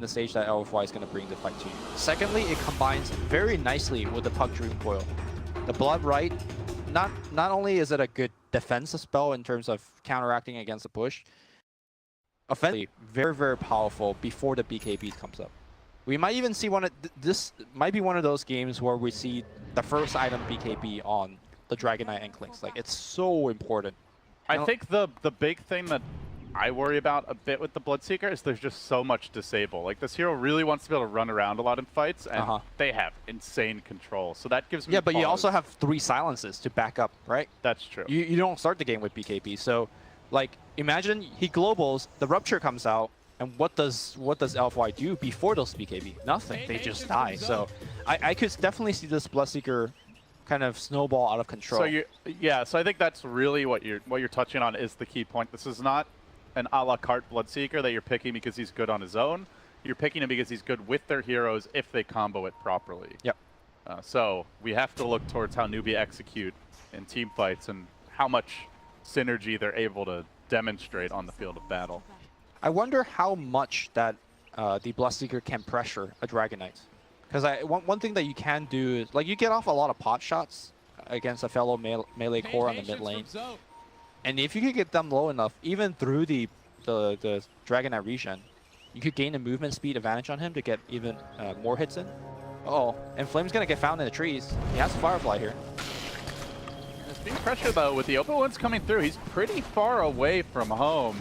the stage that LFY is going to bring the fight to you. Secondly, it combines very nicely with the Puck Dream Coil. The Blood Right, not only is it a good defensive spell in terms of counteracting against the push, offensively, very, very powerful before the BKB comes up. We might even see this might be one of those games where we see the first item BKB on the Dragon Knight Inklings. Like, it's so important. I think the big thing that I worry about a bit with the Bloodseeker is there's just so much disable. Like, this hero really wants to be able to run around a lot in fights, and they have insane control. So that gives me but you also have 3 silences to back up, right? That's true. You don't start the game with BKB. So, like, imagine he globals, the Rupture comes out, and what does LFY do before those BKB? Nothing. They just die. So I could definitely see this Bloodseeker kind of snowball out of control. So so I think that's really what you're touching on is the key point. This is not an a la carte Bloodseeker that you're picking because he's good on his own. You're picking him because he's good with their heroes if they combo it properly. Yep. So we have to look towards how Newbee execute in team fights and how much synergy they're able to demonstrate on the field of battle. I wonder how much that the Bloodseeker can pressure a Dragon Knight. Because one thing that you can do is, like, you get off a lot of pot shots against a fellow melee core on the mid lane. And if you could get them low enough, even through the Dragon Knight regen, you could gain a movement speed advantage on him to get even more hits in. Uh-oh, and Flame's going to get found in the trees. He has a Firefly here. It's being pressured, though. With the open ones coming through, he's pretty far away from home.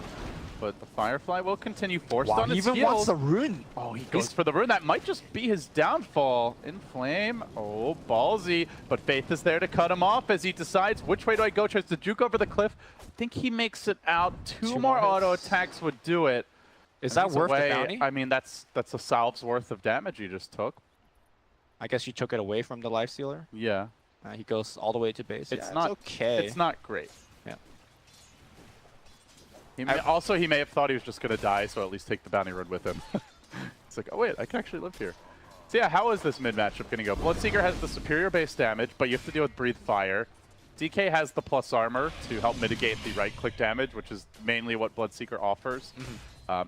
But the Firefly will continue forced on his he even wants the rune. Oh, he goes for the rune. That might just be his downfall. In Flame. Oh, ballsy. But Faith is there to cut him off as he decides, which way do I go? Tries to juke over the cliff. I think he makes it out. Two more auto attacks would do it. Is that worth the bounty? I mean, that's a salve's worth of damage he just took. I guess you took it away from the Lifestealer? Yeah. He goes all the way to base. It's not okay. It's not great. Yeah. He may have thought he was just going to die, so at least take the bounty rune with him. It's like, oh wait, I can actually live here. So yeah, how is this mid matchup going to go? Bloodseeker has the superior base damage, but you have to deal with Breathe Fire. DK has the plus armor to help mitigate the right-click damage, which is mainly what Bloodseeker offers.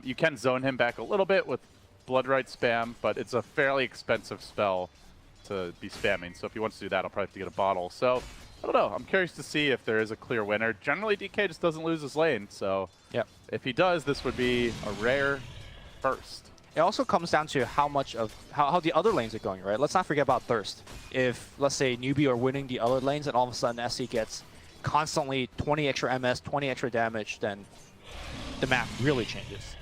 You can zone him back a little bit with Blood Right spam, but it's a fairly expensive spell to be spamming. So if he wants to do that, I'll probably have to get a bottle. So I don't know. I'm curious to see if there is a clear winner. Generally, DK just doesn't lose his lane. So if he does, this would be a rare first. It also comes down to how much of how the other lanes are going, right? Let's not forget about Thirst. If, let's say, Newbee are winning the other lanes and all of a sudden SC gets constantly 20 extra MS, 20 extra damage, then the map really changes.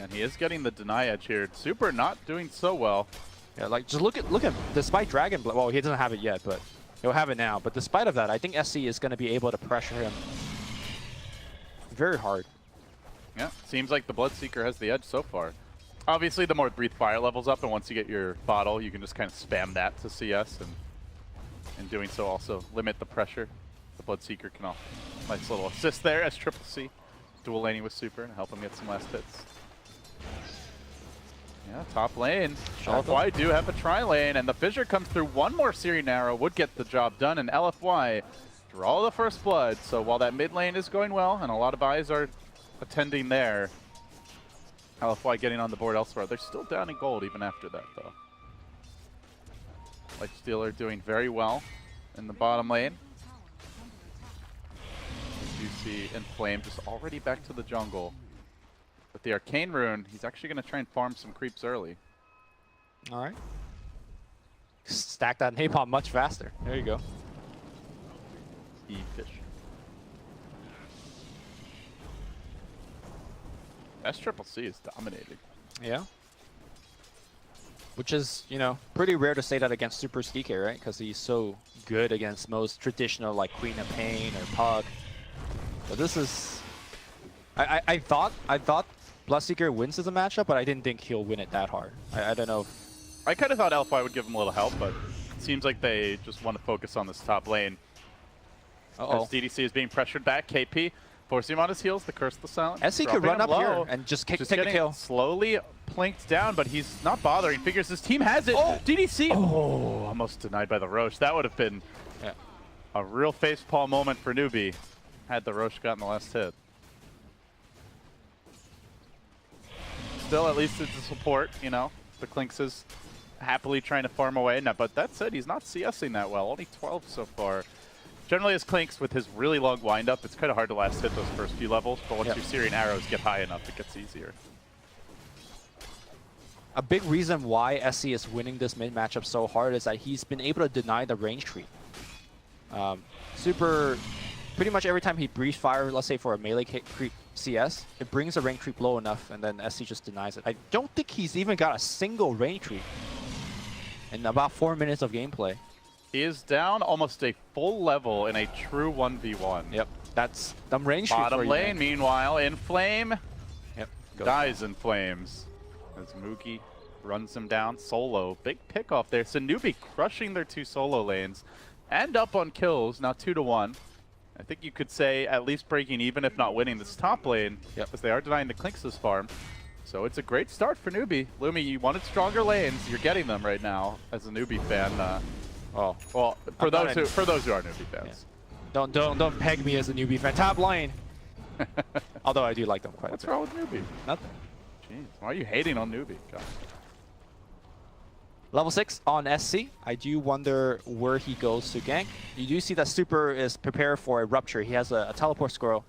And he is getting the deny edge here. Super not doing so well. Yeah, like, just look at despite Dragon Blood, well, he doesn't have it yet, but he'll have it now. But despite of that, I think SC is going to be able to pressure him very hard. Yeah, seems like the Bloodseeker has the edge so far. Obviously, the more Breathe Fire levels up, and once you get your bottle, you can just kind of spam that to CS, and in doing so also limit the pressure. The Bloodseeker can offer nice little assist there as Triple C dual laning with Super and help him get some last hits. Yeah, top lane. LFY do have a tri-lane, and the Fissure comes through. One more Searing Arrow would get the job done, and LFY draw the first blood. So while that mid lane is going well, and a lot of eyes are attending there, LFY getting on the board elsewhere. They're still down in gold even after that, though. Lifestealer doing very well in the bottom lane. You see Inflame just already back to the jungle. With the Arcane Rune, he's actually going to try and farm some creeps early. All right. Stack that napalm much faster. There you go. Fish. Triple C is dominating. Yeah. Which is, you know, pretty rare to say that against Super DK, right? Because he's so good against most traditional, like Queen of Pain or Pug. But this is... I thought Bloodseeker wins as a matchup, but I didn't think he'll win it that hard. I don't know. I kind of thought LFY would give him a little help, but it seems like they just want to focus on this top lane. As DDC is being pressured back, KP forcing him on his heels, the Curse of the Silent. SC could run up here and just take a kill. Slowly plinked down, but he's not bothering. Figures his team has it. DDC, almost denied by the Roche. That would have been a real facepalm moment for Newbee had the Roche gotten the last hit. still, at least it's a support, you know. The Clinks is happily trying to farm away. Now, but that said, he's not CSing that well. Only 12 so far. Generally, as Clinks, with his really long windup, it's kind of hard to last hit those first few levels. But once your Syrian arrows get high enough, it gets easier. A big reason why SC is winning this mid matchup so hard is that he's been able to deny the range creep. Super, pretty much every time he breeze fire, let's say for a melee creep CS, it brings the range creep low enough, and then SC just denies it. I don't think he's even got a single range creep in about 4 minutes of gameplay. He is down almost a full level in a true 1v1. Yep, that's the range creep. Bottom lane, meanwhile, in flame. Yep, dies in flames. As Moogie runs him down solo. Big pick off there. So Newbee crushing their 2 solo lanes and up on kills, now 2-1. I think you could say at least breaking even, if not winning this top lane, because they are denying the Clinks' farm. So it's a great start for Newbee. Lumi, you wanted stronger lanes. You're getting them right now as a Newbee fan. Well, for those who are Newbee fans. Yeah. Don't peg me as a Newbee fan. Top lane. Although I do like them quite a bit. What's wrong with Newbee? Nothing. Jeez, why are you hating on Newbee? God. Level 6 on SC. I do wonder where he goes to gank. You do see that Super is prepared for a rupture. He has a teleport squirrel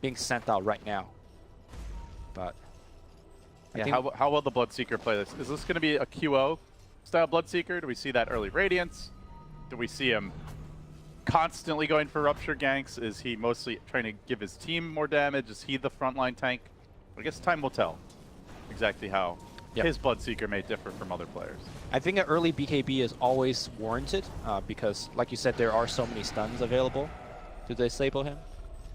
being sent out right now. But yeah, how will the Bloodseeker play this? Is this going to be a QO style Bloodseeker? Do we see that early Radiance? Do we see him constantly going for rupture ganks? Is he mostly trying to give his team more damage? Is he the frontline tank? I guess time will tell exactly how his Bloodseeker may differ from other players. I think an early BKB is always warranted because, like you said, there are so many stuns available to disable him.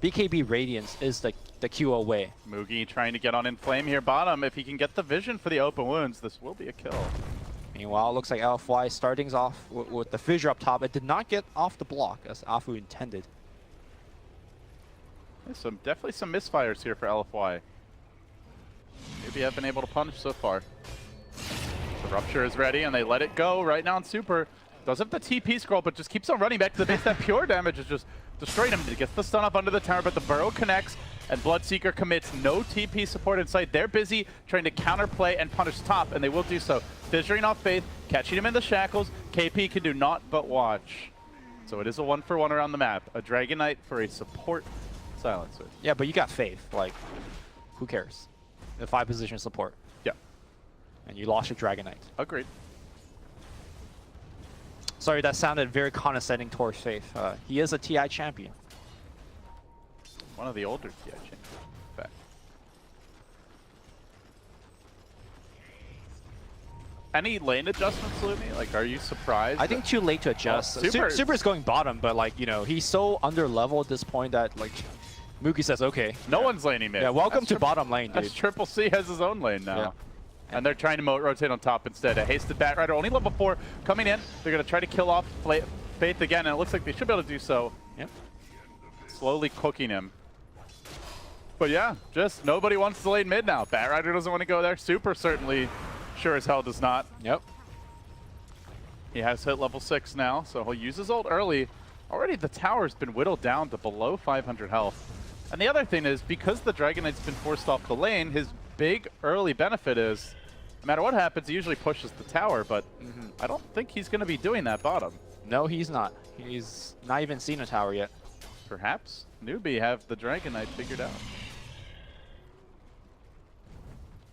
BKB Radiance is the QO way. Moogie trying to get on in flame here bottom. If he can get the vision for the open wounds, this will be a kill. Meanwhile, it looks like LFY starting off with the fissure up top. It did not get off the block as Afu intended. There's definitely some misfires here for LFY. Maybe I've been able to punish so far. The Rupture is ready, and they let it go right now on Super. Does have the TP scroll, but just keeps on running back to the base. That pure damage is just destroyed him. He gets the stun up under the tower, but the burrow connects, and Bloodseeker commits no TP support in sight. They're busy trying to counterplay and punish top, and they will do so. Fissuring off Faith, catching him in the shackles. KP can do naught but watch. So it is a 1-for-1 around the map. A Dragon Knight for a support silencer. Yeah, but you got Faith. Like, who cares? The 5-position support. Yeah. And you lost your Dragon Knight. Agreed. Sorry, that sounded very condescending towards Faith. He is a TI champion. One of the older TI champions, in fact. Any lane adjustments, Lumi? Like, are you surprised? I think too late to adjust. Super's going bottom, but like, you know, he's so under level at this point that like Moogie says, okay. No one's laning mid. Yeah, welcome to bottom lane, dude. Triple C has his own lane now. Yeah. And they're trying to rotate on top instead. A hasted Bat Rider, only level 4, coming in. They're going to try to kill off Faith again, and it looks like they should be able to do so. Yep. Slowly cooking him. But yeah, just nobody wants to lane mid now. Bat Rider doesn't want to go there. Super certainly sure as hell does not. Yep. He has hit level 6 now, so he'll use his ult early. Already the tower's been whittled down to below 500 health. And the other thing is, because the Dragon Knight's been forced off the lane, his big early benefit is, no matter what happens, he usually pushes the tower, but I don't think he's going to be doing that bottom. No, he's not. He's not even seen a tower yet. Perhaps Newbee have the Dragon Knight figured out.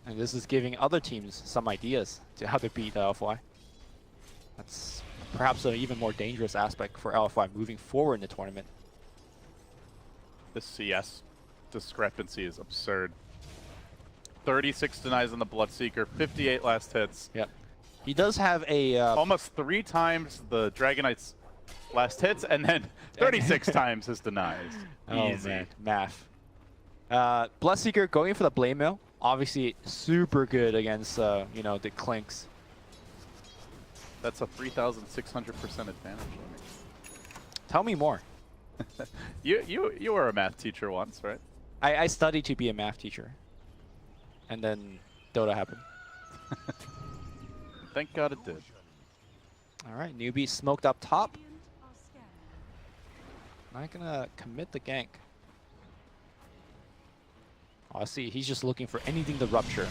And this is giving other teams some ideas to how to beat LFY. That's perhaps an even more dangerous aspect for LFY moving forward in the tournament. The CS discrepancy is absurd. 36 denies on the Bloodseeker, 58 last hits. Yep. He does have a... almost 3 times the Dragon Knight's last hits, and then 36 times his denies. Easy. Man. Math. Bloodseeker going for the Blade Mail. Obviously super good against, you know, the Clinks. That's a 3,600% advantage. Tell me more. You were a math teacher once, right? I studied to be a math teacher. And then Dota happened. Thank God it did. All right, Newbee smoked up top. Not gonna commit the gank. Oh, I see. He's just looking for anything to rupture.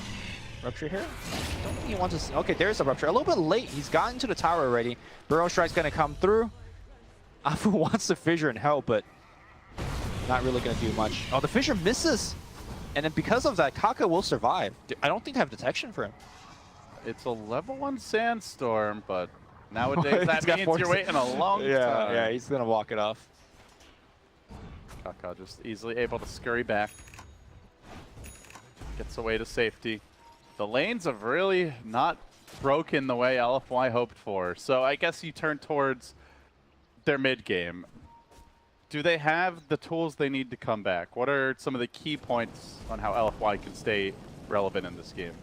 Rupture here? I don't think he wants to... Okay, there's a Rupture. A little bit late. He's gotten to the tower already. Burrow Strike's going to come through. Afu wants the Fissure and help, but not really going to do much. Oh, the Fissure misses! And then because of that, Kaka will survive. I don't think they have detection for him. It's a level 1 Sandstorm, but nowadays that means you're waiting a long time. Yeah, he's going to walk it off. Kaka just easily able to scurry back. Gets away to safety. The lanes have really not broken the way LFY hoped for. So I guess you turn towards their mid game. Do they have the tools they need to come back? What are some of the key points on how LFY can stay relevant in this game?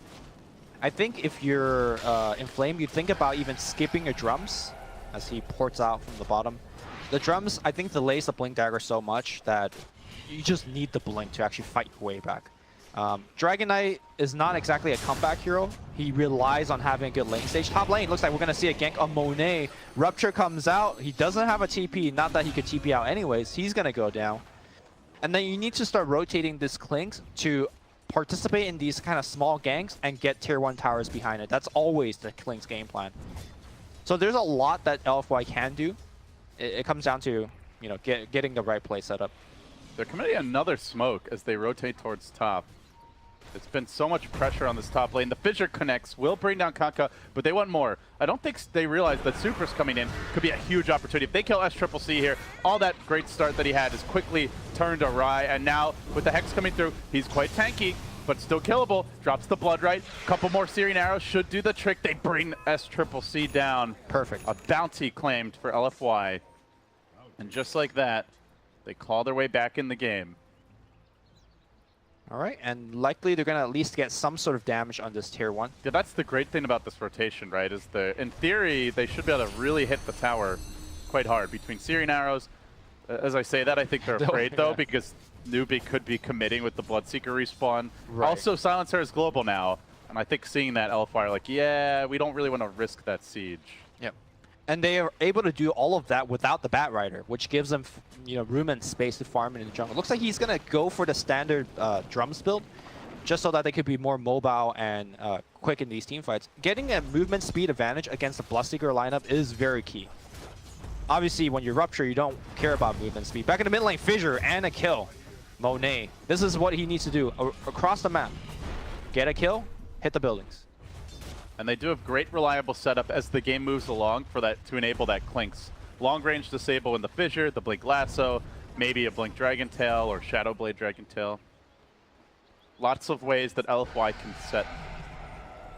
I think if you're Inflame, you think about even skipping your drums as he ports out from the bottom. The drums, I think, delays the Blink Dagger so much that you just need the Blink to actually fight your way back. Dragon Knight is not exactly a comeback hero. He relies on having a good lane stage. Top lane, looks like we're going to see a gank on Monet. Rupture comes out. He doesn't have a TP. Not that he could TP out anyways. He's going to go down. And then you need to start rotating this Clinks to participate in these kind of small ganks and get tier 1 towers behind it. That's always the Clinks game plan. So there's a lot that LFY can do. It comes down to, you know, getting the right play set up. They're committing another smoke as they rotate towards top. It's been so much pressure on this top lane. The Fissure connects, will bring down Kaka, but they want more. I don't think they realize that Supra's coming in could be a huge opportunity. If they kill SCCC here, all that great start that he had is quickly turned awry, and now with the Hex coming through, he's quite tanky, but still killable. Drops the Blood Right. Couple more Searing Arrows should do the trick. They bring SCCC down. Perfect. A bounty claimed for LFY. And just like that, they claw their way back in the game. All right, and likely they're going to at least get some sort of damage on this tier 1. Yeah, that's the great thing about this rotation, right? Is in theory, they should be able to really hit the tower quite hard between Searing Arrows. As I say that, I think they're afraid, though, because Newbee could be committing with the Bloodseeker respawn. Right. Also, Silencer is global now, and I think seeing that LFY are like, yeah, we don't really want to risk that siege. Yep. And they are able to do all of that without the Bat Rider, which gives them, you know, room and space to farm in the jungle. Looks like he's going to go for the standard drums build, just so that they could be more mobile and quick in these team fights. Getting a movement speed advantage against the Bloodseeker lineup is very key. Obviously, when you Rupture, you don't care about movement speed. Back in the mid lane, Fissure and a kill. Monet. This is what he needs to do across the map. Get a kill, hit the buildings. And they do have great reliable setup as the game moves along for that to enable that Clinks. Long range disable in the Fissure, the Blink Lasso, maybe a Blink Dragon Tail or Shadow Blade Dragon Tail. Lots of ways that LFY can set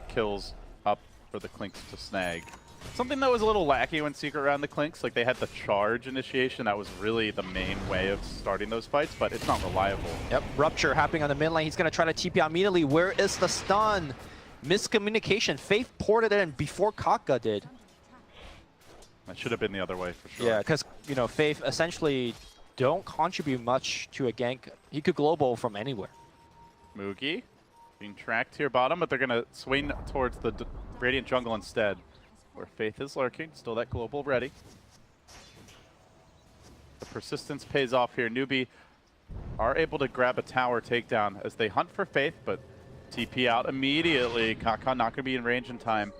kills up for the Clinks to snag. Something that was a little lackey when Secret ran the Clinks, like they had the charge initiation, that was really the main way of starting those fights, but it's not reliable. Yep, Rupture happening on the mid lane. He's going to try to TP out immediately. Where is the stun? Miscommunication. Faith ported it in before Kaka did. That should have been the other way for sure. Yeah, because, you know, Faith essentially don't contribute much to a gank. He could global from anywhere. Mugi being tracked here bottom, but they're going to swing towards the Radiant jungle instead, where Faith is lurking. Still that global ready. The persistence pays off here. Newbee are able to grab a tower takedown as they hunt for Faith, but TP out immediately. Kaka not going to be in range in time.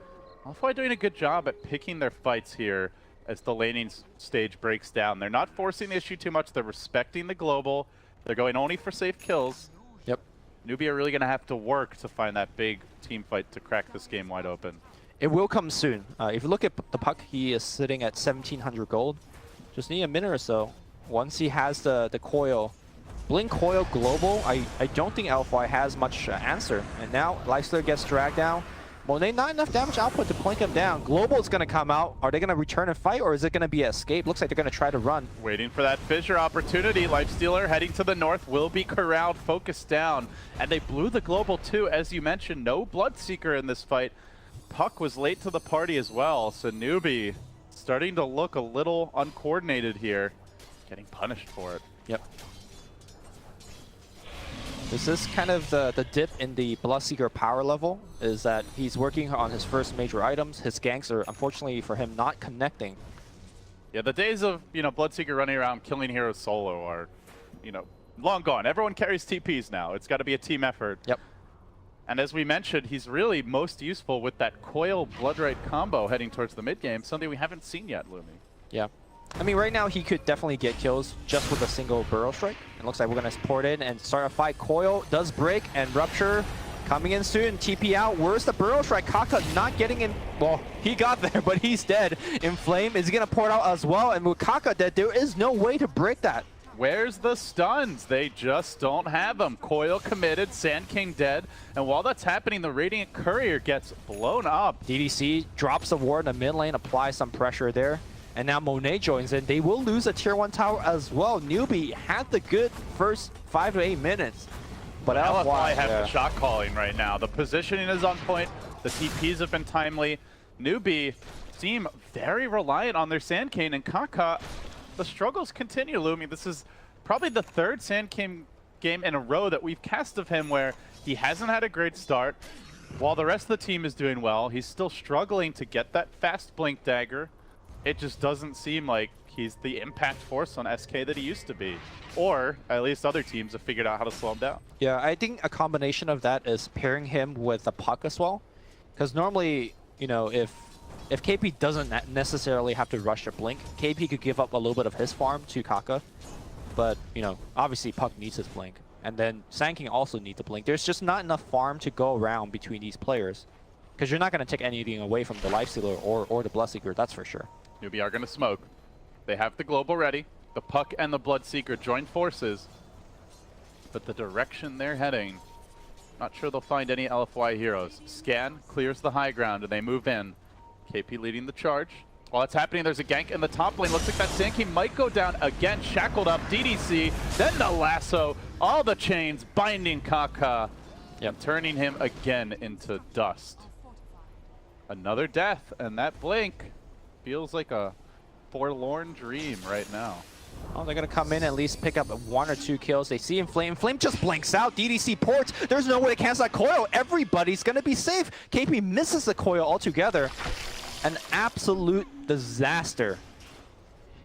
LFY doing a good job at picking their fights here as the laning stage breaks down. They're not forcing the issue too much. They're respecting the global. They're going only for safe kills. Yep. Newbee are really going to have to work to find that big team fight to crack this game wide open. It will come soon. If you look at the puck, he is sitting at 1,700 gold. Just need a minute or so. Once he has the coil, Blink Coil Global, I don't think LFY has much answer. And now Lifestealer gets dragged down. Monet, not enough damage output to plink him down. Global is going to come out. Are they going to return and fight, or is it going to be an escape? Looks like they're going to try to run. Waiting for that Fissure opportunity. Lifestealer heading to the north will be corralled, focused down. And they blew the Global too, as you mentioned. No Bloodseeker in this fight. Puck was late to the party as well, so Newbee starting to look a little uncoordinated here. Getting punished for it. Yep. This is kind of the dip in the Bloodseeker power level, is that he's working on his first major items. His ganks are, unfortunately for him, not connecting. Yeah, the days of, you know, Bloodseeker running around killing heroes solo are, you know, long gone. Everyone carries TPs now. It's got to be a team effort. Yep. And as we mentioned, he's really most useful with that Coil Bloodright combo heading towards the mid game, something we haven't seen yet, Lumi. Yeah. I mean, right now he could definitely get kills just with a single Burrow Strike. It looks like we're going to support in and start a fight. Coil does break and Rupture coming in soon. TP out. Where's the Burrow Strike? Kaka not getting in. Well, he got there, but he's dead. Inflame is going to pour it out as well. And with Kaka dead, there is no way to break that. Where's the stuns? They just don't have them. Coil committed, Sand King dead, and while that's happening, the Radiant Courier gets blown up. DDC drops the ward in the mid lane, applies some pressure there. And now Monet joins in. They will lose a tier 1 tower as well. Newbee had the good first 5 to 8 minutes. But LFY have the shot calling right now. The positioning is on point. The TPs have been timely. Newbee seem very reliant on their Sand King, and Kaka, the struggles continue, Lumi. This is probably the third Sand King game in a row that we've cast of him where he hasn't had a great start. While the rest of the team is doing well, he's still struggling to get that fast blink dagger. It just doesn't seem like he's the impact force on SK that he used to be. Or at least other teams have figured out how to slow him down. Yeah, I think a combination of that is pairing him with a puck as well. Because normally, you know, if KP doesn't necessarily have to rush a blink, KP could give up a little bit of his farm to Kaka. But, you know, obviously Puck needs his blink. And then Sand King also needs a blink. There's just not enough farm to go around between these players. Because you're not going to take anything away from the Lifestealer or the Bloodseeker, that's for sure. Newbee are going to smoke. They have the global ready. The Puck and the Bloodseeker join forces. But the direction they're heading, not sure they'll find any LFY heroes. Scan clears the high ground and they move in. KP leading the charge. While it's happening, there's a gank in the top lane. Looks like that Sand King might go down again. Shackled up, DDC, then the lasso. All the chains binding Kaka. Yep. Turning him again into dust. Another death, and that blink feels like a forlorn dream right now. Oh, they're going to come in and at least pick up 1 or 2 kills. They see Inflame. Inflame just blinks out. DDC ports. There's no way to cancel that coil. Everybody's going to be safe. KP misses the coil altogether. An absolute disaster.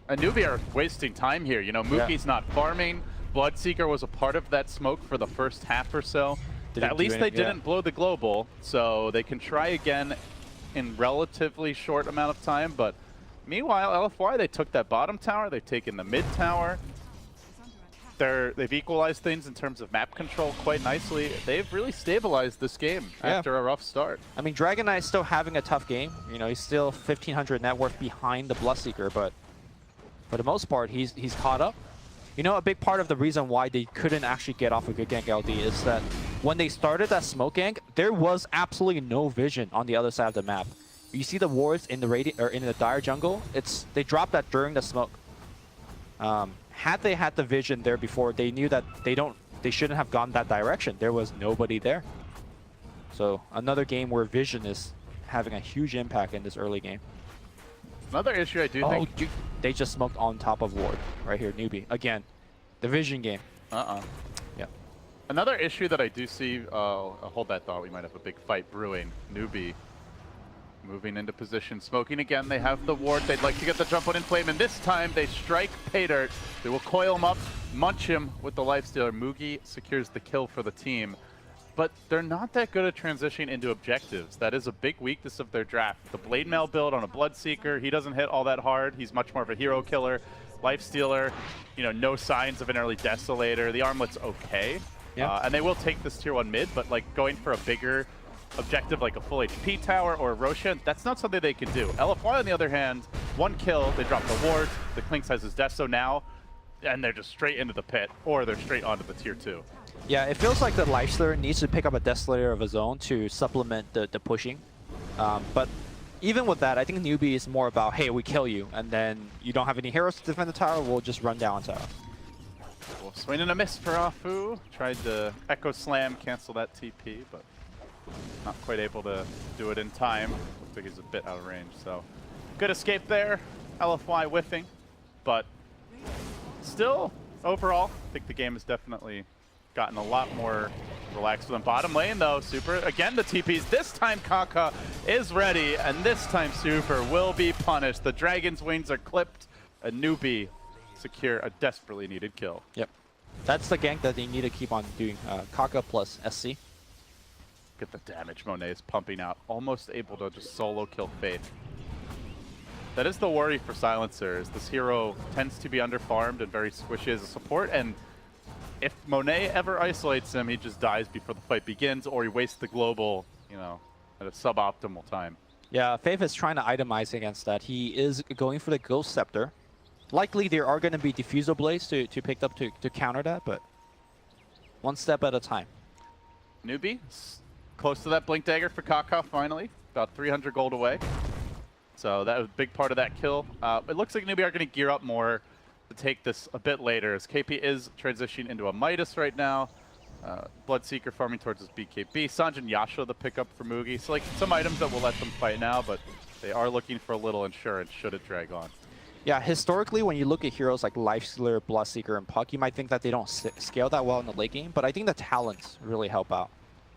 And Newbee are wasting time here. You know, Mookie's not farming. Bloodseeker was a part of that smoke for the first half or so. At least they didn't blow the global, so they can try again in relatively short amount of time. But meanwhile, LFY, they took that bottom tower, they've taken the mid tower. They've equalized things in terms of map control quite nicely. They've really stabilized this game after a rough start. I mean, Dragon Knight is still having a tough game. You know, he's still 1,500 net worth behind the Bloodseeker, but for the most part, he's caught up. You know, a big part of the reason why they couldn't actually get off a good gank LD is that when they started that smoke gank, there was absolutely no vision on the other side of the map. You see the wards in the dire jungle. They dropped that during the smoke. Had they had the vision there before, they knew that they shouldn't have gone that direction. There was nobody there. So another game where vision is having a huge impact in this early game. Another issue I do think... They just smoked on top of ward right here, Newbee. Again, the vision game. Yeah. Another issue that I do see, I'll hold that thought, we might have a big fight brewing. Newbee moving into position, smoking again. They have the ward. They'd like to get the jump on Inflame, and this time they strike Paydirt. They will coil him up, munch him with the Lifestealer. Mugi secures the kill for the team. But they're not that good at transitioning into objectives. That is a big weakness of their draft. The Blade Mail build on a Bloodseeker, he doesn't hit all that hard. He's much more of a hero killer. Lifestealer, you know, no signs of an early Desolator. The armlet's okay. Yeah. And they will take this tier 1 mid, but like going for a bigger objective like a full HP tower or a Roshan, that's not something they can do. LFY on the other hand, 1 kill, they drop the ward, the Klink size is Deso now, and they're just straight into the pit, or they're straight onto the tier 2. Yeah, it feels like the Lifestealer needs to pick up a Desolator of his own to supplement the pushing. But even with that, I think Newbee is more about, hey, we kill you, and then you don't have any heroes to defend the tower, we'll just run down tower. Well, swing and a miss for Afu. Tried to Echo Slam, cancel that TP, but not quite able to do it in time. Looks like he's a bit out of range, so good escape there. LFY whiffing, but still, overall, I think the game has definitely gotten a lot more relaxed with them. Bottom lane though, Super, again the TPs. This time Kaka is ready, and this time Super will be punished. The Dragon's wings are clipped. A Newbee secure a desperately needed kill. Yep. That's the gank that they need to keep on doing. Kaka plus SC. Look at the damage Monet is pumping out. Almost able to just solo kill Faith. That is the worry for Silencer, is this hero tends to be underfarmed and very squishy as a support, and if Monet ever isolates him, he just dies before the fight begins, or he wastes the global, you know, at a suboptimal time. Yeah, Faith is trying to itemize against that. He is going for the Ghost Scepter. Likely there are going to be Diffusal Blades to pick up to counter that, but one step at a time. Newbee, close to that Blink Dagger for Kaka finally. About 300 gold away. So that was a big part of that kill. It looks like Newbee are going to gear up more to take this a bit later, as KP is transitioning into a Midas right now. Bloodseeker farming towards his BKB. Sanj and Yasha the pickup for Mugi. So like some items that will let them fight now, but they are looking for a little insurance should it drag on. Yeah, historically, when you look at heroes like Lifestealer, Bloodseeker, and Puck, you might think that they don't scale that well in the late game, but I think the talents really help out.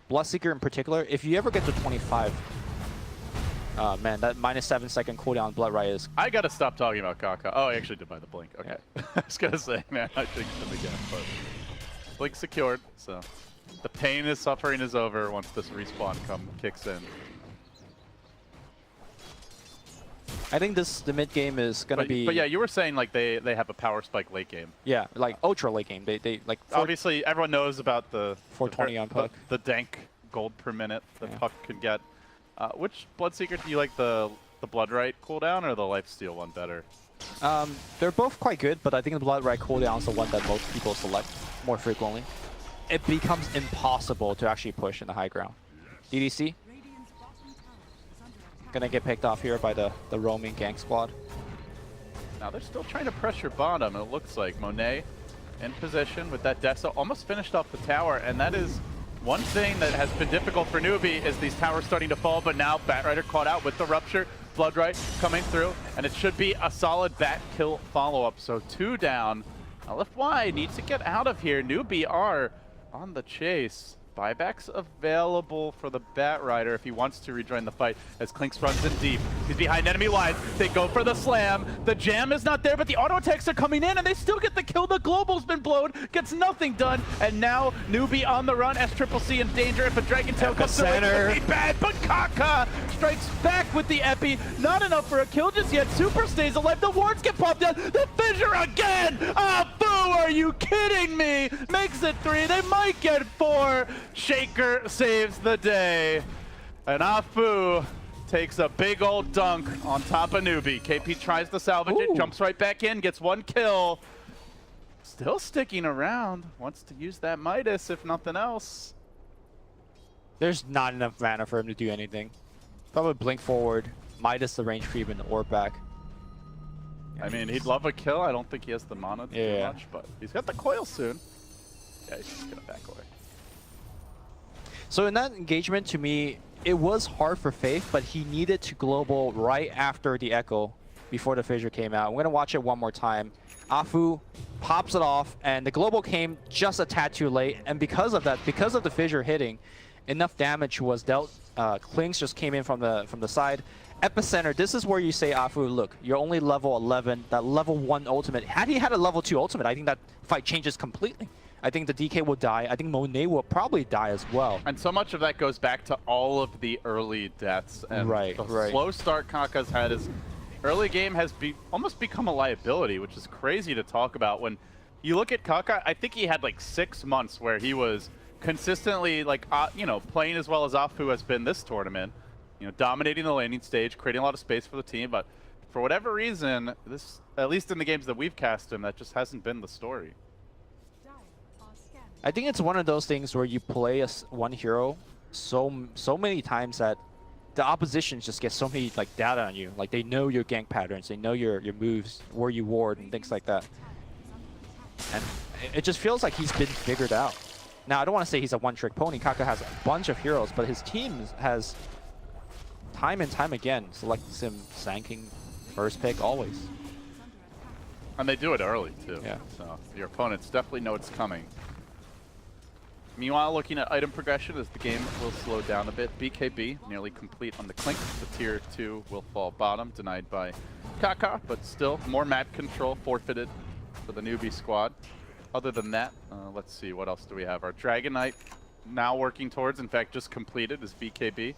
Bloodseeker in particular, if you ever get to 25, man, that -7 second cooldown Blood Riot is... I gotta stop talking about Kaka. Oh, I actually did buy the Blink. Okay. Yeah. I was gonna say, man, I think him again, but Blink secured, so the pain is suffering is over once this respawn kicks in. I think the mid game is gonna be... But yeah, you were saying like they have a power spike late game. Yeah, like ultra late game. They like... Obviously, everyone knows about the 420 on Puck. The dank gold per minute that Yeah. Puck can get. Which Bloodseeker do you like, the Blood Right cooldown or the Lifesteal one better? They're both quite good, but I think the Blood Right cooldown is the one that most people select more frequently. It becomes impossible to actually push in the high ground. DDC? Gonna get picked off here by the roaming gang squad. Now they're still trying to pressure bottom, and it looks like Monet in position with that Dessa almost finished off the tower, and that is one thing that has been difficult for Newbee is these towers starting to fall, but now Batrider caught out with the Rupture, Bloodright coming through, and it should be a solid Bat kill follow-up. So 2 down. LFY needs to get out of here. Newbee are on the chase. Buybacks available for the Batrider if he wants to rejoin the fight as Clinks runs in deep. He's behind enemy lines. They go for the slam. The jam is not there, but the auto attacks are coming in and they still get the kill. The global's been blown, gets nothing done, and now Newbee on the run. SCCC in danger if a Dragon Tail comes through. It's bad, but Kaka strikes back with the Epi. Not enough for a kill just yet. Super stays alive. The wards get popped down. The fissure again. Ah, boo! Are you kidding me? Makes it 3. They might get 4. Shaker saves the day. And Afu takes a big old dunk on top of Newbee. KP tries to salvage it, jumps right back in, gets 1 kill. Still sticking around. Wants to use that Midas if nothing else. There's not enough mana for him to do anything. Probably blink forward, Midas the range creep and the orb back. I mean, he'd love a kill. I don't think he has the mana to do much, but he's got the coil soon. Yeah, he's just gonna back away. So in that engagement, to me, it was hard for Faith, but he needed to global right after the Echo, before the fissure came out. I'm gonna watch it one more time. Afu pops it off, and the global came just a tad too late, and because of that, because of the fissure hitting, enough damage was dealt. Clinks just came in from the side. Epicenter, this is where you say, Afu, look, you're only level 11, that level 1 ultimate. Had he had a level 2 ultimate, I think that fight changes completely. I think the DK will die. I think Monet will probably die as well. And so much of that goes back to all of the early deaths. And the slow start Kaka's had is early game has almost become a liability, which is crazy to talk about. When you look at Kaka, I think he had like 6 months where he was consistently like, playing as well as Afu has been this tournament. Dominating the laning stage, creating a lot of space for the team, but for whatever reason, this, at least in the games that we've cast him, that just hasn't been the story. I think it's one of those things where you play one hero so many times that the opposition just gets so many like data on you. Like they know your gank patterns, they know your moves, where you ward, and things like that. And it just feels like he's been figured out. Now I don't want to say he's a one-trick pony. Kaka has a bunch of heroes, but his team has time and time again selects him Sanking first pick always. And they do it early too. Yeah. So your opponents definitely know it's coming. Meanwhile, looking at item progression as the game will slow down a bit. BKB nearly complete on the Clink. The tier 2 will fall bottom, denied by Kaka, but still more map control forfeited for the Newbee squad. Other than that, let's see, what else do we have? Our Dragon Knight now working towards, in fact, just completed, is BKB.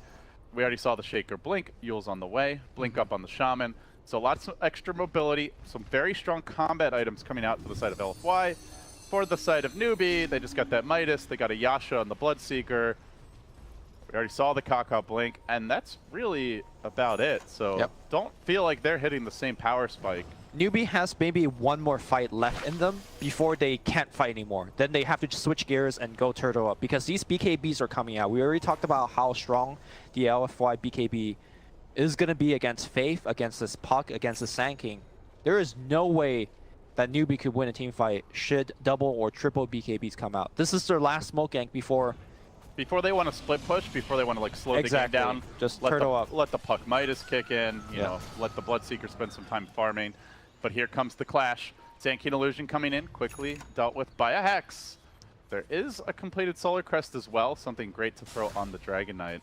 We already saw the Shaker blink. Yule's on the way. Blink up on the Shaman. So lots of extra mobility. Some very strong combat items coming out for the side of LFY. For the side of Newbee, they just got that Midas. They got a Yasha on the Bloodseeker. We already saw the Kaka blink, and that's really about it. So don't feel like they're hitting the same power spike. Newbee has maybe one more fight left in them before they can't fight anymore. Then they have to just switch gears and go turtle up because these BKBs are coming out. We already talked about how strong the LFY BKB is going to be against Faith, against this Puck, against the Sand King. There is no way that Newbee could win a team fight should double or triple BKBs come out. This is their last smoke gank before they want to split push, before they want to like slow the game down. Just turtle up. Let the Puck Midas kick in, you know, let the Bloodseeker spend some time farming. But here comes the clash. Sand King Illusion coming in, quickly dealt with by a Hex. There is a completed Solar Crest as well, something great to throw on the Dragon Knight.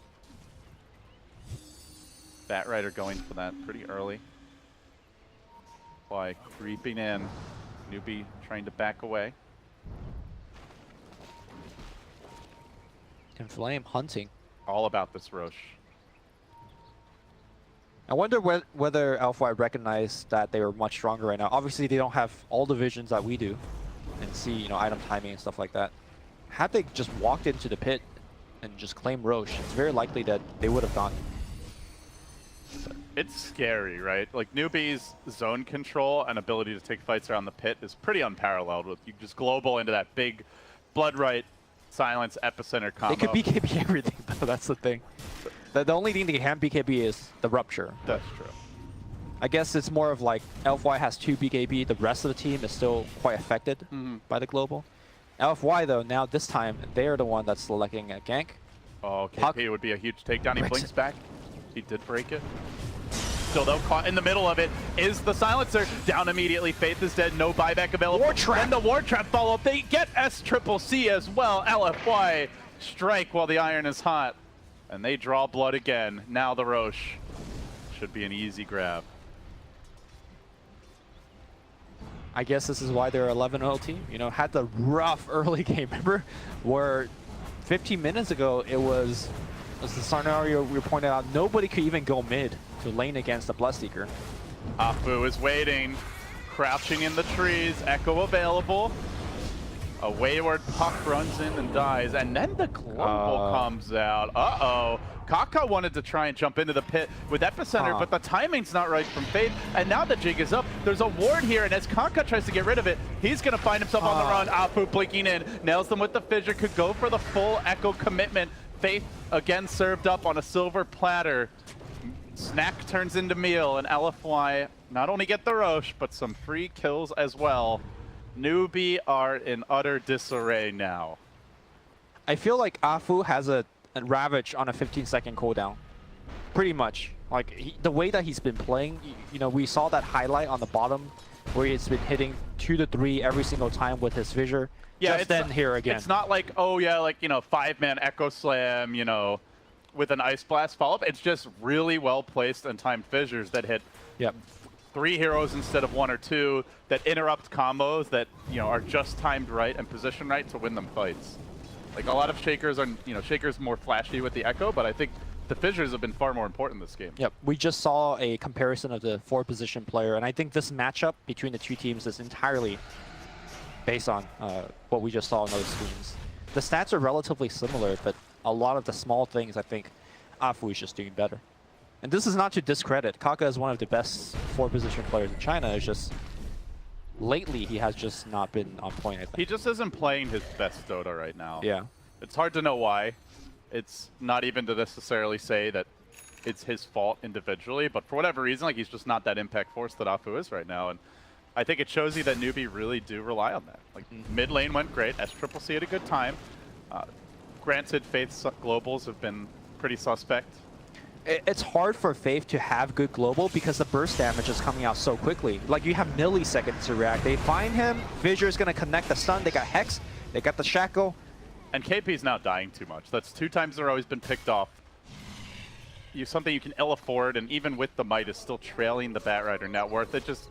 Bat Rider going for that pretty early. Why creeping in. Newbee trying to back away. And Flame hunting. All about this Roche. I wonder whether LFY recognized that they were much stronger right now. Obviously, they don't have all the visions that we do and see, you know, item timing and stuff like that. Had they just walked into the pit and just claimed Roche, it's very likely that they would have gone. It's scary, right? Like, Newbee's zone control and ability to take fights around the pit is pretty unparalleled. With you just global into that big blood right silence epicenter combo. They could BKB everything, though. That's the thing. The only thing they can BKB is the Rupture. That's true. I guess it's more of like LFY has 2 BKB. The rest of the team is still quite affected by the global. LFY, though, now this time, they're the one that's selecting a gank. Oh, KP would be a huge takedown. He blinks back. He did break it. Still, though, caught in the middle of it is the Silencer. Down immediately. Faith is dead. No buyback available. War Trap. And the War Trap follow-up. They get SCCC as well. LFY strike while the iron is hot. And they draw blood again. Now the Roche should be an easy grab. I guess this is why they're 11-0 team. You know, had the rough early game. Remember where 15 minutes ago it was, as the scenario we pointed out, nobody could even go mid to lane against the Bloodseeker. Afu is waiting, crouching in the trees. Echo available. A wayward Puck runs in and dies, and then the global comes out. Uh-oh. Kaka wanted to try and jump into the pit with Epicenter, but the timing's not right from Faith, and now the jig is up. There's a ward here, and as Kaka tries to get rid of it, he's going to find himself on the run. Afu blinking in, nails them with the fissure, could go for the full Echo commitment. Faith again served up on a silver platter. Snack turns into meal, and LFY not only get the Roche, but some free kills as well. Newbee are in utter disarray now. I feel like Afu has a Ravage on a 15-second cooldown. Pretty much. Like, the way that he's been playing, you know, we saw that highlight on the bottom where he's been hitting 2 to 3 every single time with his fissure. Yeah, just then here again. It's not like, oh yeah, like, you know, 5-man Echo Slam, you know, with an Ice Blast follow-up. It's just really well-placed and timed fissures that hit 3 heroes instead of 1 or 2, that interrupt combos that, you know, are just timed right and positioned right to win them fights. Like, a lot of Shakers are, you know, Shakers more flashy with the Echo, but I think the fissures have been far more important this game. Yep, we just saw a comparison of the 4-position player, and I think this matchup between the two teams is entirely based on what we just saw in those screens. The stats are relatively similar, but a lot of the small things, I think, Afu is just doing better. And this is not to discredit. Kaka is one of the best 4-position players in China. It's just lately he has just not been on point, I think. He just isn't playing his best Dota right now. Yeah. It's hard to know why. It's not even to necessarily say that it's his fault individually, but for whatever reason, like, he's just not that impact force that Afu is right now. And I think it shows you that Newbee really do rely on that. Like, mid lane went great. SCCC had a good time. Granted, Faith's globals have been pretty suspect. It's hard for Faith to have good global because the burst damage is coming out so quickly. Like, you have milliseconds to react. They find him, Fissure is going to connect the stun, they got Hex, they got the Shackle. And KP's now dying too much. That's 2 times in a row he's been picked off. Something you can ill afford, and even with the Midas still trailing the Bat Rider net worth, it just,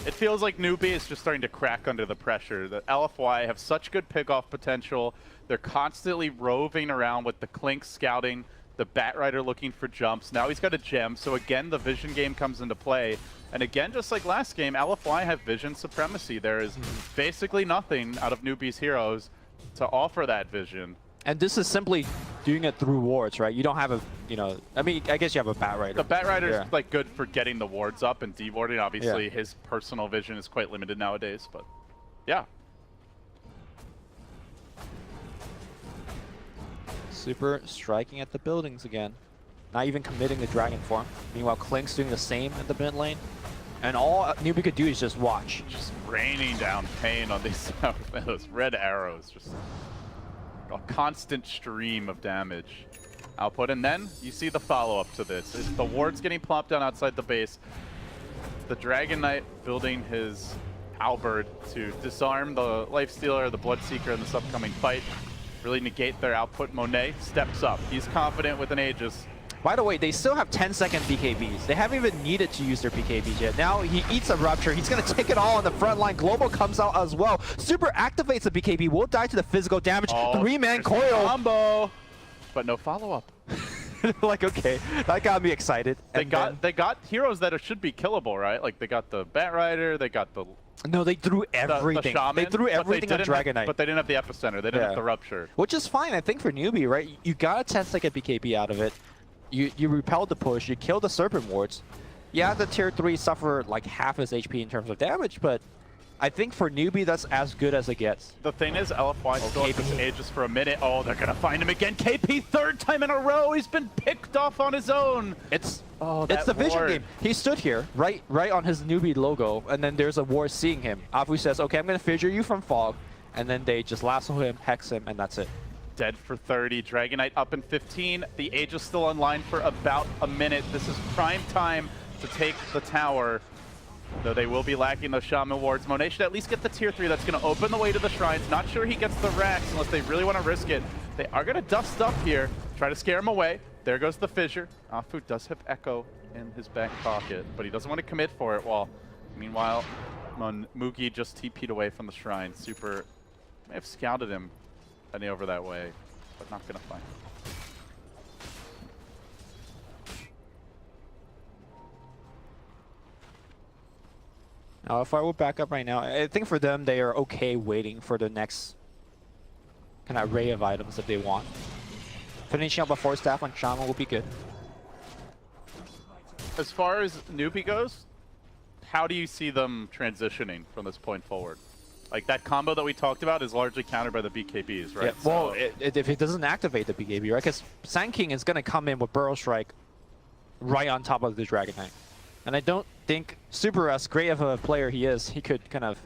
It feels like Newbee is just starting to crack under the pressure. The LFY have such good pick-off potential. They're constantly roving around with the Clink scouting, the Batrider looking for jumps. Now he's got a gem, so again, the vision game comes into play. And again, just like last game, LFY have vision supremacy. There is basically nothing out of Newbee's heroes to offer that vision. And this is simply doing it through wards, right? You don't have a, you know, I mean, I guess you have a Batrider. The Batrider's like good for getting the wards up and dewarding. Obviously, Yeah. his personal vision is quite limited nowadays, but yeah. Super striking at the buildings again. Not even committing the Dragon form. Meanwhile, Klink's doing the same in the mid lane. And all Newbee could do is just watch. Just raining down pain on these those red arrows. Just a constant stream of damage output. And then you see the follow-up to this. It's the wards getting plopped down outside the base. The Dragon Knight building his halberd to disarm the Lifestealer, the Bloodseeker in this upcoming fight. Really negate their output. Monet steps up. He's confident with an Aegis. By the way, they still have 10-second BKBs. They haven't even needed to use their BKBs yet. Now he eats a Rupture. He's going to take it all on the front line. Global comes out as well. Super activates the BKB. Will die to the physical damage. Oh, 3-man coil. Combo, but no follow-up. Like, okay, that got me excited. They got heroes that should be killable, right? Like they got the Batrider, they got the No, they threw everything. The Shaman, they threw everything on Dragon Knight. But they didn't have the Epicenter. They didn't have the Rupture. Which is fine, I think, for Newbee, right? You got a 10-second BKB out of it. You repelled the push. You killed the Serpent Wards. Yeah, the tier 3 suffer like half his HP in terms of damage, but I think for Newbee, that's as good as it gets. The thing is, LFY still has this Aegis for a minute. Oh, they're going to find him again. KP, third time in a row. He's been picked off on his own. It's the vision game. He stood here, right on his Newbee logo, and then there's a ward seeing him. Afu says, okay, I'm going to fissure you from fog, and then they just lasso him, hex him, and that's it. Dead for 30. Dragon Knight up in 15. The Aegis still online for about a minute. This is prime time to take the tower. Though they will be lacking those Shaman wards. Monet should at least get the tier 3 that's going to open the way to the shrines. Not sure he gets the racks unless they really want to risk it. They are going to dust up here, try to scare him away. There goes the fissure. Afu does have Echo in his back pocket, but he doesn't want to commit for it. While, meanwhile, Mugi just TP'd away from the shrine. Super may have scouted him any over that way, but not going to find him. Now, if I would back up right now, I think for them, they are okay waiting for the next kind of array of items that they want. Finishing up a 4-staff on Shaman will be good. As far as Newbee goes, how do you see them transitioning from this point forward? Like, that combo that we talked about is largely countered by the BKBs, right? Yeah, well, if it doesn't activate the BKB, right? Because Sand King is going to come in with Burrow Strike right on top of the Dragon Knight. And I don't think Super, as great of a player he is, he could kind of...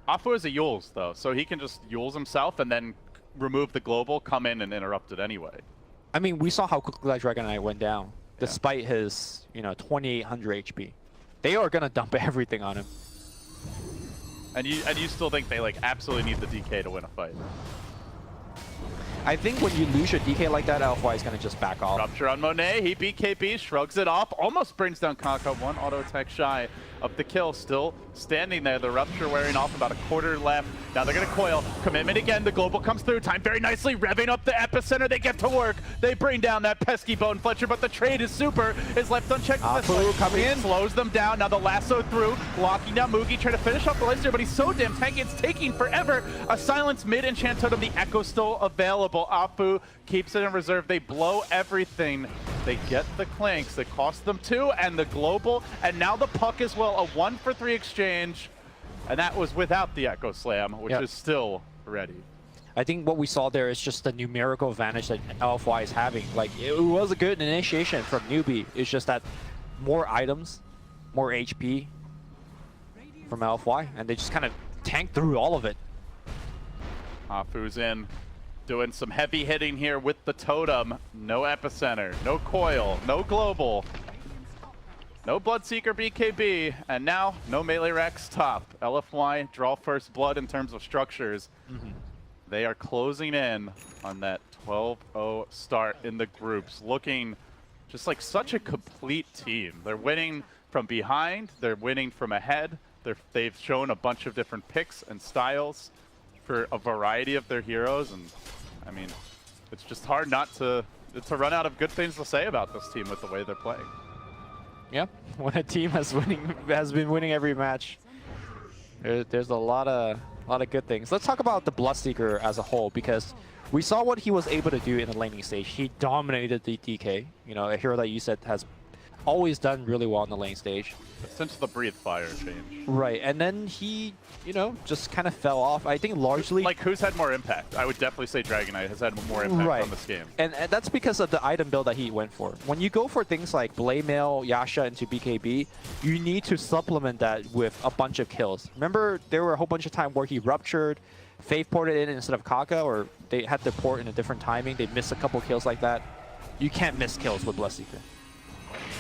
Afu is a Yules, though, so he can just Yules himself and then remove the global, come in and interrupt it anyway. I mean, we saw how quickly that Dragon Knight went down, despite his, 2,800 HP. They are going to dump everything on him. And you still think they like absolutely need the DK to win a fight? I think when you lose your DK like that, LFY is going to just back off. Rupture on Monet, he beat KP, shrugs it off, almost brings down Kaka, one auto attack shy of the kill, still standing there. The Rupture wearing off, about a quarter left. Now they're going to coil, commitment again, the global comes through, time very nicely, revving up the epicenter, they get to work, they bring down that pesky Bone Fletcher, but the trade is super, is left unchecked. Afu coming in. Slows them down, now the lasso through, locking down Mugi, trying to finish off the Lifestealer, but he's so damn tanky, it's taking forever. A silence mid enchant totem, the Echo still available. Afu keeps it in reserve, they blow everything. They get the Clanks, that cost them 2, and the global, and now the puck as well, a 1-for-3 exchange. And that was without the Echo Slam, which is still ready. I think what we saw there is just the numerical advantage that LFY is having. Like, it was a good initiation from Newbee. It's just that more items, more HP from LFY, and they just kind of tanked through all of it. Afu's in, doing some heavy hitting here with the totem. No epicenter, no coil, no global. No Bloodseeker BKB, and now no melee racks top. LFY draw first blood in terms of structures. They are closing in on that 12-0 start in the groups, looking Just like such a complete team. They're winning from behind, they're winning from ahead. They've shown a bunch of different picks and styles for a variety of their heroes, and I mean, it's just hard not to run out of good things to say about this team with the way they're playing. Yeah, when a team has been winning every match, there's a lot of good things. Let's talk about the Bloodseeker as a whole, because we saw what he was able to do in the laning stage. He dominated the DK, you know, a hero that you said has always done really well in the lane stage. Since the Breathe Fire change. Right, and then he, you know, just kind of fell off. I think largely... Like, who's had more impact? I would definitely say Dragon Knight has had more impact on this game. And that's because of the item build that he went for. When you go for things like Blade Mail, Yasha into BKB, you need to supplement that with a bunch of kills. Remember, there were a whole bunch of times where he ruptured, Faith ported in instead of Kaka, or they had to port in a different timing. They missed a couple kills like that. You can't miss kills with Bloodseeker.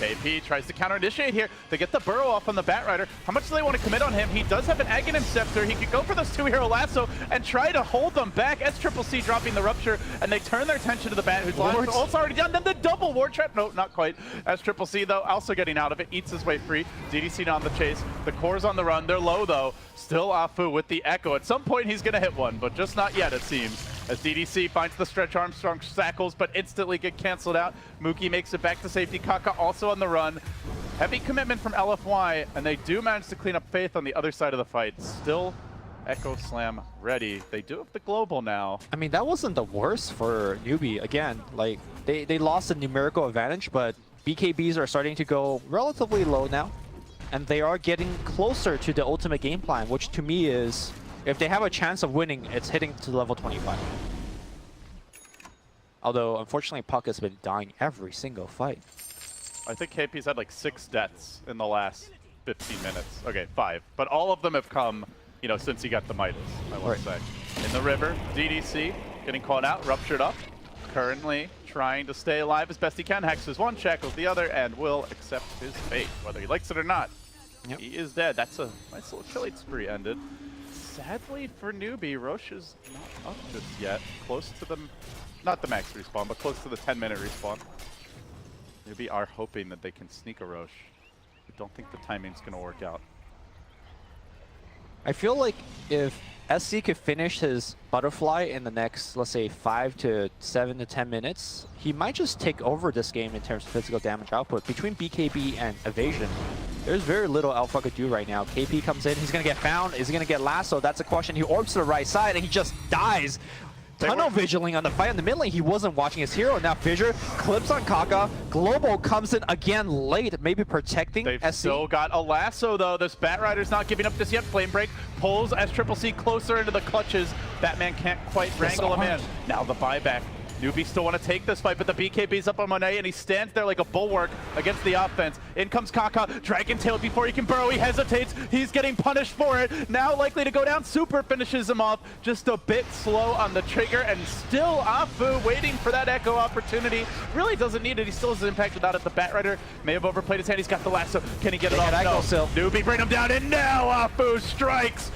KP tries to counter-initiate here. They get the burrow off on the Batrider. How much do they want to commit on him? He does have an Aghanim Scepter. He could go for this two-hero lasso and try to hold them back. SCCC dropping the Rupture, and they turn their attention to the Bat, whose last ult's already done. Then the double Ward Trap. No, not quite. SCCC, though, also getting out of it. Eats his way free. DDC on the chase. The core's on the run. They're low, though. Still Afu with the Echo. At some point, he's going to hit one, but just not yet, it seems. As DDC finds the Stretch Armstrong Sackles, but instantly get canceled out. Mookie makes it back to safety. Kaka also on the run. Heavy commitment from LFY, and they do manage to clean up Faith on the other side of the fight. Still Echo Slam ready. They do have the global now. I mean, that wasn't the worst for Newbee. Again, like, they lost the numerical advantage, but BKBs are starting to go relatively low now. And they are getting closer to the ultimate game plan, which to me is, if they have a chance of winning, it's hitting to level 25. Although, unfortunately, Puck has been dying every single fight. I think KP's had like 6 deaths in the last 15 minutes. Okay, 5. But all of them have come, you know, since he got the Midas, I want to say. In the river, DDC getting caught out, ruptured up. Currently trying to stay alive as best he can. Hexes one, shackles the other, and will accept his fate, whether he likes it or not. Yep. He is dead. That's a nice little killing spree ended. Sadly for Newbee, Roche is not up just yet. Close to the, not the max respawn, but close to the 10-minute respawn. Newbee are hoping that they can sneak a Roche. I don't think the timing's going to work out. I feel like if SC could finish his Butterfly in the next, let's say, 5 to 7 to 10 minutes, he might just take over this game in terms of physical damage output. Between BKB and Evasion, there's very little Alpha could do right now. KP comes in, he's going to get found, is he going to get lasso? That's a question. He orbs to the right side, and he just dies. Tunnel vigiling on the fight in the mid lane. He wasn't watching his hero. Now Fissure clips on Kaka. Global comes in again late, maybe protecting They've SC. still got a lasso, though. This Batrider's not giving up just yet. Flame Break pulls SCCC closer into the clutches. Batman can't quite wrangle him in. Now the buyback. Newbee still want to take this fight, but the BKB's up on Monet, and he stands there like a bulwark against the offense. In comes Kaka, Dragon Tail before he can burrow. He hesitates. He's getting punished for it. Now likely to go down. Super finishes him off. Just a bit slow on the trigger, and still Afu waiting for that Echo opportunity. Really doesn't need it. He still has impact without it. The Batrider may have overplayed his hand. He's got the lasso. Can he get it off? No. Newbee bring him down, and now Afu strikes.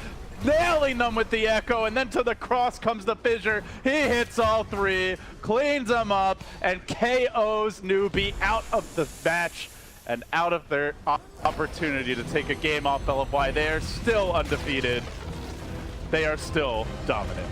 Nailing them with the Echo, and then to the cross comes the Fissure. He hits all 3, cleans them up, and KOs Newbee out of the match and out of their opportunity to take a game off LFY. They are still undefeated. They are still dominant.